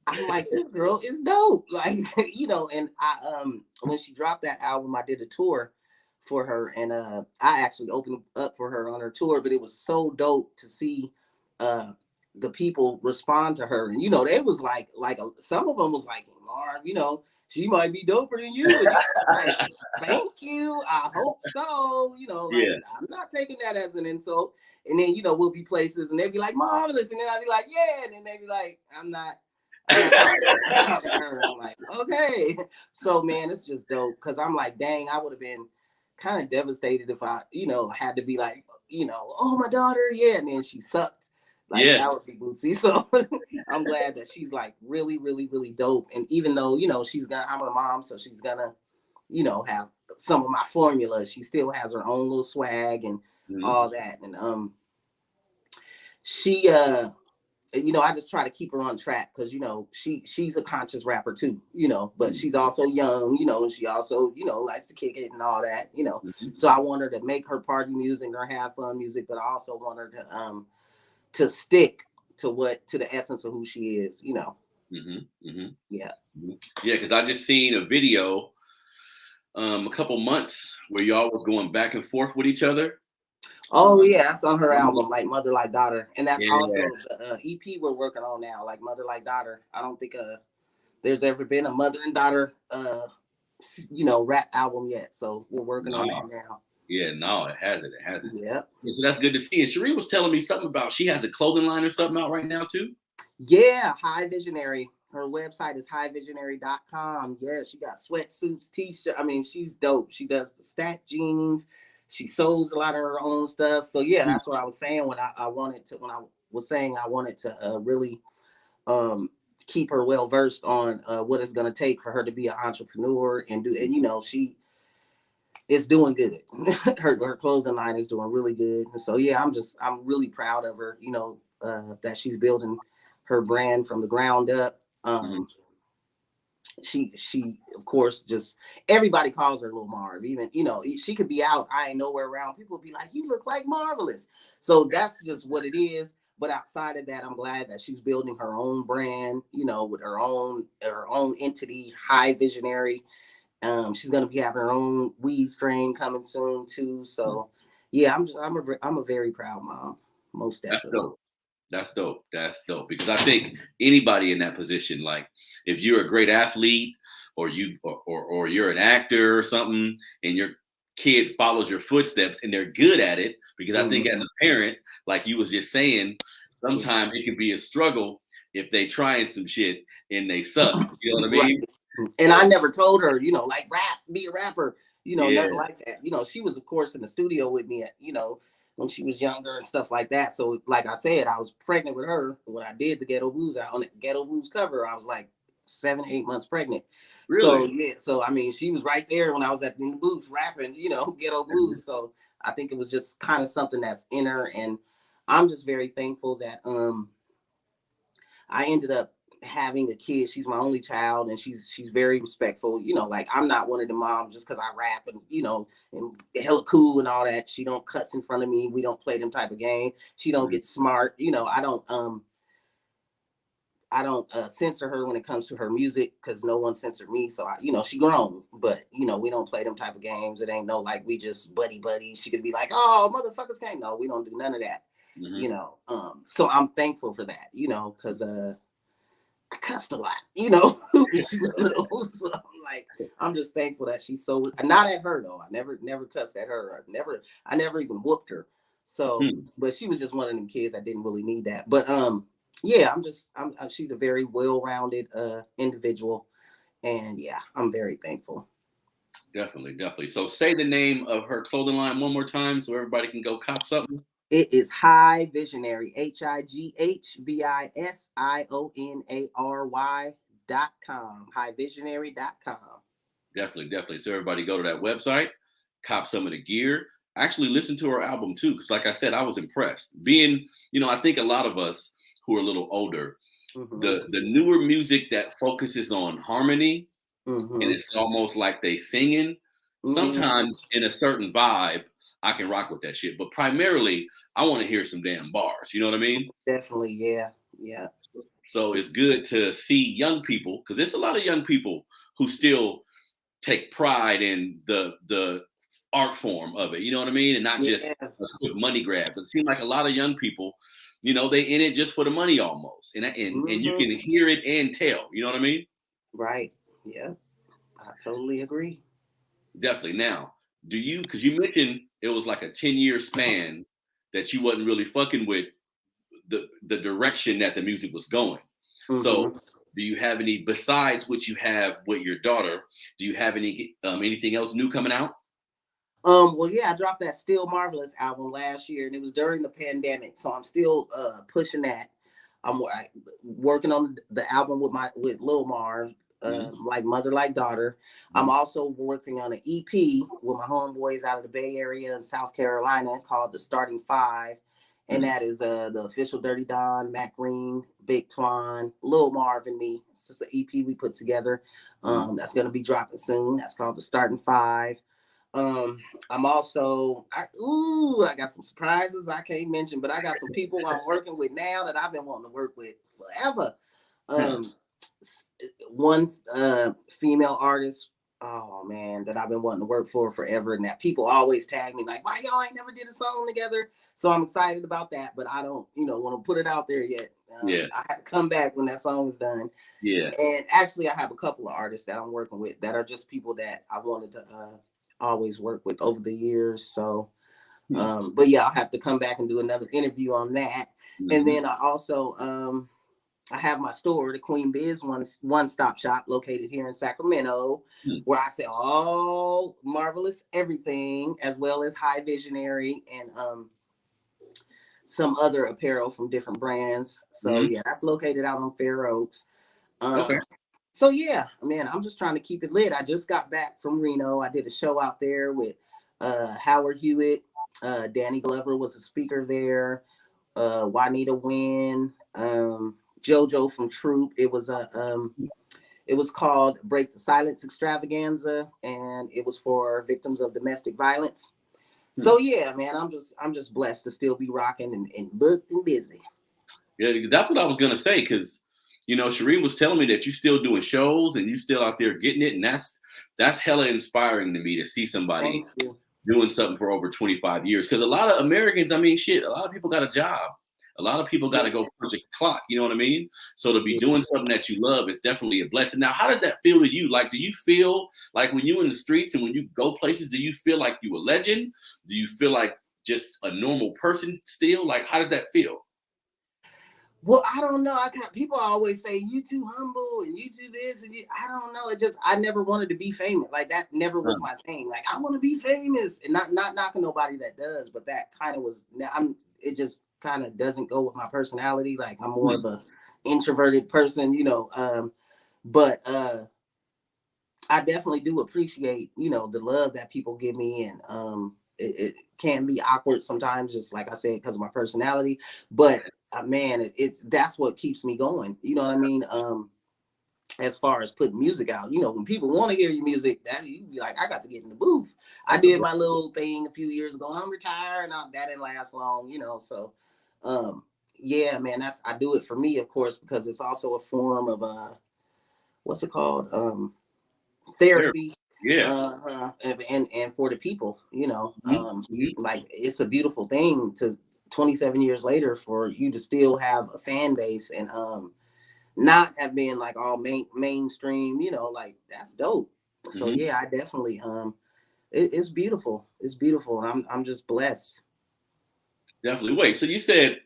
I'm like, this girl is dope. Like, and I when she dropped that album, I did a tour for her, and I actually opened up for her on her tour, but it was so dope to see the people respond to her. And they was like some of them was like, Marv, she might be doper than you. And like, thank you. I hope so. I'm not taking that as an insult. And then, we'll be places and they'd be like, marvelous. And then I'd be like, yeah. And then they'd be like, I'm not. I'm like, okay. So man, it's just dope because I'm like, dang, I would have been kind of devastated if I, had to be like, oh, my daughter, yeah, and then she sucked. Like that would be bootsy. So I'm glad that she's like really, really, really dope. And even though, I'm her mom, so she's gonna, have some of my formulas, she still has her own little swag and all that. And she I just try to keep her on track because, she's a conscious rapper too, but she's also young, and she also, likes to kick it and all that, So I want her to make her party music or have fun music, but I also want her to stick to the essence of who she is, Yeah. Yeah, because I just seen a video a couple months where y'all was going back and forth with each other. Oh yeah, that's on her album, Like Mother Like Daughter, and that's also the EP we're working on now, Like Mother Like Daughter. I don't think there's ever been a mother and daughter rap album yet, so we're working on that now. Yeah, no, it hasn't. Yeah. So that's good to see. And Cherie was telling me something about she has a clothing line or something out right now too. Yeah, High Visionary. Her website is highvisionary.com. Yeah, she got sweatsuits, t-shirts. I mean, she's dope. She does the stack jeans. She sews a lot of her own stuff. So yeah, that's what I was saying when I wanted to really keep her well versed on what it's going to take for her to be an entrepreneur and she is doing good. her clothing line is doing really good. And so yeah, I'm really proud of her, that she's building her brand from the ground up. She of course, just everybody calls her Little Marv. Even she could be out, I ain't nowhere around, people be like, you look like Marvelous. So that's just what it is. But outside of that, I'm glad that she's building her own brand, with her own entity, High Visionary. She's gonna be having her own weed strain coming soon too. So yeah, I'm a very proud mom, most definitely. That's dope because I think anybody in that position, like if you're a great athlete or you're an actor or something and your kid follows your footsteps and they're good at it, because I think as a parent, like you was just saying, sometimes it can be a struggle if they trying some shit and they suck. You know what I mean? Right. And I never told her, like be a rapper, nothing like that. She was of course in the studio with me at, when she was younger and stuff like that. So like I said, I was pregnant with her when I did the Ghetto Blues out on the Ghetto Blues cover. I was like 7, 8 months pregnant. Really? So yeah, so I mean, she was right there when I was in the booth rapping, Ghetto Blues. So I think it was just kind of something that's in her, and I'm just very thankful that I ended up having a kid. She's my only child, and she's very respectful. Like I'm not one of the moms just because I rap and and hella cool and all that. She don't cuss in front of me. We don't play them type of game. She don't get smart. I don't censor her when it comes to her music because no one censored me. So she grown, but we don't play them type of games. It ain't no like we just buddy. She could be like, oh, motherfuckers came. No, we don't do none of that. So I'm thankful for that, because I cussed a lot, when she was little. So I'm just thankful that she's so not at her though. I never cussed at her. I never even whooped her. So, but she was just one of them kids that didn't really need that. But yeah, she's a very well-rounded individual, and yeah, I'm very thankful. Definitely. So say the name of her clothing line one more time so everybody can go cop something. It is High Visionary, HIGHVISIONARY.com, highvisionary.com. Definitely. So everybody go to that website, cop some of the gear. Actually listen to her album too, because like I said, I was impressed. Being, I think a lot of us who are a little older, the newer music that focuses on harmony, and it's almost like they singing. Sometimes in a certain vibe, I can rock with that shit. But primarily, I want to hear some damn bars. You know what I mean? Definitely, yeah. So it's good to see young people, because there's a lot of young people who still take pride in the art form of it. You know what I mean? And not just a quick money grab. But it seems like a lot of young people, they in it just for the money almost. And you can hear it and tell. You know what I mean? Right. Yeah. I totally agree. Definitely. Now, because you mentioned it was like a 10-year span that you wasn't really fucking with the direction that the music was going. So do you have any, besides what you have with your daughter, do you have anything else new coming out? Well, yeah, I dropped that Still Marvelous album last year, and it was during the pandemic, so I'm still pushing that. I'm working on the album with Lil Marv, like Mother Like Daughter. I'm also working on an EP with my homeboys out of the Bay Area in South Carolina called The Starting Five, and that is the official Dirty Don, Mac Green, Big Twan, Lil Marv, and me. It's just an EP we put together. That's gonna be dropping soon. That's called The Starting Five. I'm also I got some surprises I can't mention, but I got some people I'm working with now that I've been wanting to work with forever. One female artist, oh man, that I've been wanting to work for forever, and that people always tag me like, why y'all ain't never did a song together? So I'm excited about that, but I don't want to put it out there yet. I have to come back when that song is done. And actually I have a couple of artists that I'm working with that are just people that I wanted to always work with over the years. So but yeah, I'll have to come back and do another interview on that. And then I also I have my store, the Queen Biz one stop shop, located here in Sacramento, where I sell all Marvaless everything, as well as High Visionary and some other apparel from different brands. So yeah, that's located out on Fair Oaks. Okay. So yeah, man, I'm just trying to keep it lit. I just got back from Reno. I did a show out there with Howard Hewitt. Danny Glover was a speaker there. Juanita Wynn, JoJo from Troop. It was called Break the Silence Extravaganza, and it was for victims of domestic violence. So yeah, man, I'm just blessed to still be rocking and booked and busy. Yeah, that's what I was gonna say, because Shereen was telling me that you still doing shows and you still out there getting it, and that's hella inspiring to me to see somebody doing something for over 25 years. Because a lot of Americans, a lot of people got a job. A lot of people got to go punch a clock. You know what I mean? So to be doing something that you love is definitely a blessing. Now, how does that feel to you? Like, do you feel like when you're in the streets and when you go places, do you feel like you a legend? Do you feel like just a normal person still? Like, how does that feel? Well, I don't know. People always say you too humble and you do this and I don't know. I never wanted to be famous. Like that never was my thing. Like I want to be famous and not knocking nobody that does, but that kind of was. It just kind of doesn't go with my personality. Like I'm more of a introverted person, but I definitely do appreciate, the love that people give me, and it can be awkward sometimes, just like I said, because of my personality. But man, that's what keeps me going. You know what I mean? As far as putting music out, when people want to hear your music, that you be like, I got to get in the booth. I did my little thing a few years ago. I'm retired, and that didn't last long, So, yeah, man, I do it for me, of course, because it's also a form of what's it called? Therapy. Yeah. And for the people, like it's a beautiful thing to 27 years later for you to still have a fan base and not have been like all mainstream, like that's dope. So yeah, I definitely it's beautiful. It's beautiful, and I'm just blessed. Definitely. Wait, so you said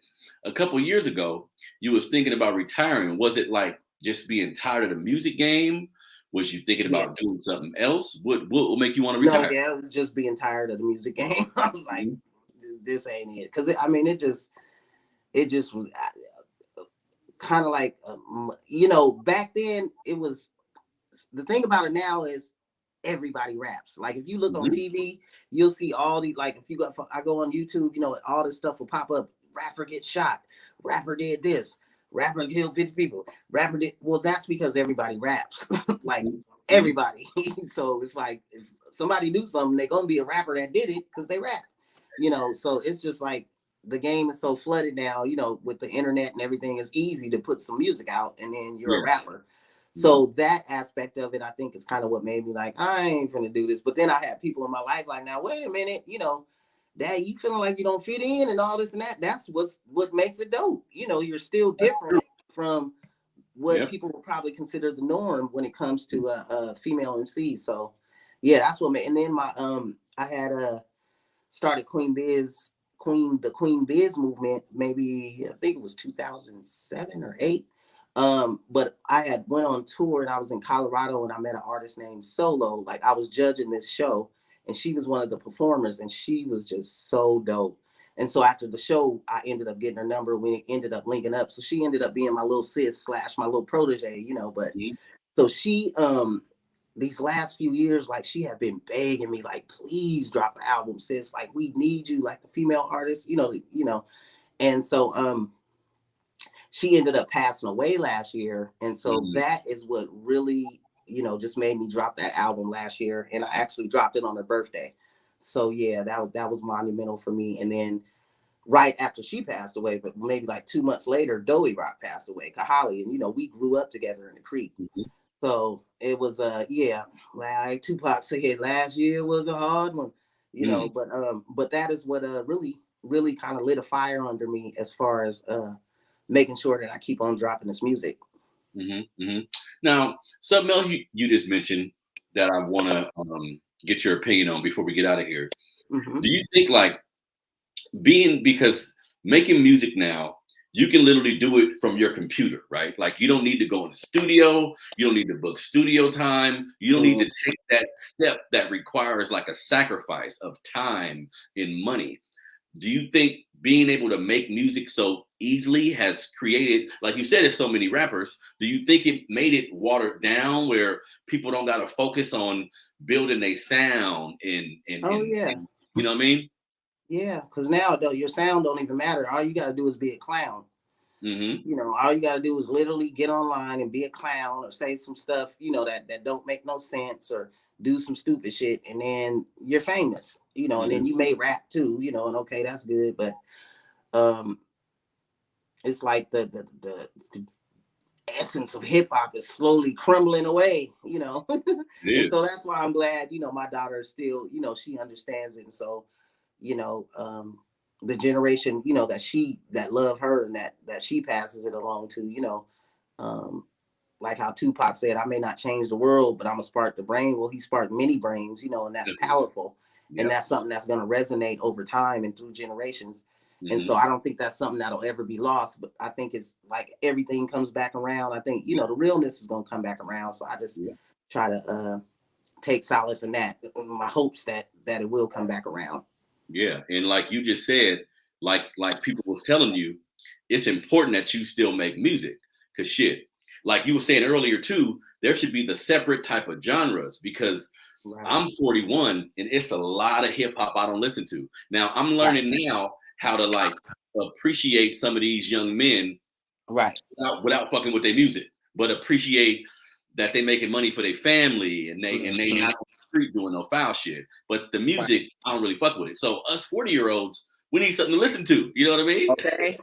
a couple years ago you was thinking about retiring. Was it like just being tired of the music game? Was you thinking Yeah. about doing something else? What will make you want to No, retire? yeah, it was just being tired of the music game. I was like, this ain't it. Because it just was kind of like, back then it was, the thing about it now is everybody raps. Like if you look on TV, you'll see all the, like if you go, I go on YouTube, all this stuff will pop up. Rapper gets shot. Rapper did this. Rapper killed 50 people. Rapper did, well, that's because everybody raps. Like everybody. So it's like if somebody do something, they're gonna be a rapper that did it because they rap. So it's just like the game is so flooded now, with the internet and everything. It's easy to put some music out and then you're a rapper. So that aspect of it, I think, is kind of what made me like, I ain't gonna do this. But then I had people in my life like, now wait a minute, Dad, you feeling like you don't fit in and all this and that. That's what makes it dope. You're still different from what people would probably consider the norm when it comes to a female MC. So yeah, that's what made. And then I had started the Queen Biz movement, maybe I think it was 2007 or 8. But I had went on tour and I was in Colorado and I met an artist named Solo. Like I was judging this show and she was one of the performers and she was just so dope. And so after the show, I ended up getting her number. We ended up linking up. So she ended up being my little sis / my little protege, but so she, these last few years, like she had been begging me, like, please drop an album, sis. Like we need you, like the female artist, And so she ended up passing away last year. And so that is what really, just made me drop that album last year. And I actually dropped it on her birthday. So yeah, that was monumental for me. And then right after she passed away, but maybe like 2 months later, Doey Rock passed away, Kahali. And, we grew up together in the creek. So it was, like Tupac said, last year was a hard one, but that is what really, really kind of lit a fire under me as far as making sure that I keep on dropping this music. Now, something else you just mentioned that I want to get your opinion on before we get out of here. Do you think like because making music now, you can literally do it from your computer, right? Like you don't need to go in the studio. You don't need to book studio time. You don't need to take that step that requires like a sacrifice of time and money. Do you think being able to make music so easily has created, like you said, there's so many rappers. Do you think it made it watered down where people don't got to focus on building a sound and you know what I mean? Yeah, because now though your sound don't even matter. All you got to do is be a clown. All you got to do is literally get online and be a clown or say some stuff, that don't make no sense or do some stupid shit. And then you're famous, and then you may rap too, and okay, that's good. But it's like the essence of hip hop is slowly crumbling away, And so that's why I'm glad, my daughter still, she understands it. And so, the generation, that love her and that she passes it along to, like how Tupac said, I may not change the world, but I'm gonna spark the brain. Well, he sparked many brains, and that's powerful. And that's something that's gonna resonate over time and through generations. And so I don't think that's something that'll ever be lost. But I think it's like everything comes back around. I think, the realness is going to come back around. So I just try to take solace in that. My hopes that it will come back around. Yeah. And like you just said, like people was telling you, it's important that you still make music. Because shit, like you were saying earlier too, there should be the separate type of genres, because I'm 41 and it's a lot of hip hop I don't listen to. Now I'm learning now how to like appreciate some of these young men without fucking with their music, but appreciate that they making money for their family and they not on the street doing no foul shit. But the music, I don't really fuck with it. So us 40-year-olds, we need something to listen to. You know what I mean? Okay.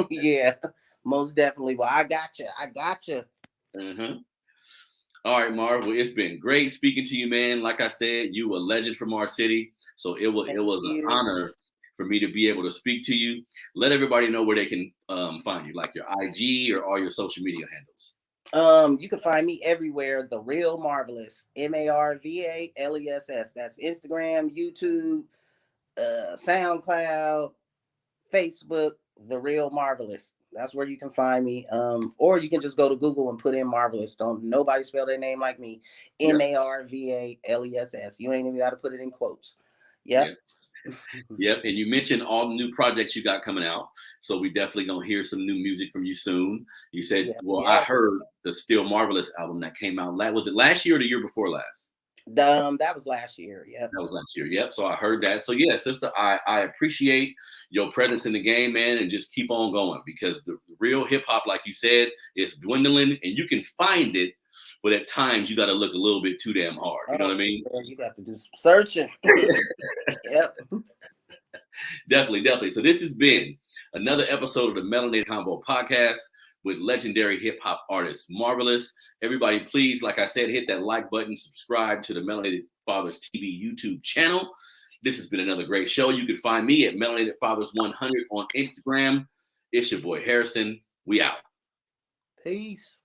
Yeah, most definitely. Well, I got you. All right, Marv. Well, it's been great speaking to you, man. Like I said, you a legend from our city. So it was an honor for me to be able to speak to you. Let everybody know where they can find you, like your IG or all your social media handles. You can find me everywhere. The Real Marvaless, Marvaless. That's Instagram, YouTube, SoundCloud, Facebook. The Real Marvaless. That's where you can find me. Or you can just go to Google and put in Marvaless. Don't nobody spell their name like me. Marvaless. You ain't even got to put it in quotes. Yep. Yep. And you mentioned all the new projects you got coming out. So we definitely gonna hear some new music from you soon. You said, I heard the Still Marvelous album that came out. Was it last year or the year before last? That was last year. Yep. That was last year. Yep. So I heard that. So yeah, sister, I appreciate your presence in the game, man, and just keep on going, because the real hip hop, like you said, is dwindling, and you can find it, but at times you got to look a little bit too damn hard. You know what I mean? Yeah, you got to do some searching. Yep. Definitely. So this has been another episode of the Melanated Convo podcast with legendary hip hop artist Marvaless. Everybody, please, like I said, hit that like button, subscribe to the Melanated Fathers TV YouTube channel. This has been another great show. You can find me at Melanated Fathers 100 on Instagram. It's your boy Harrison. We out. Peace.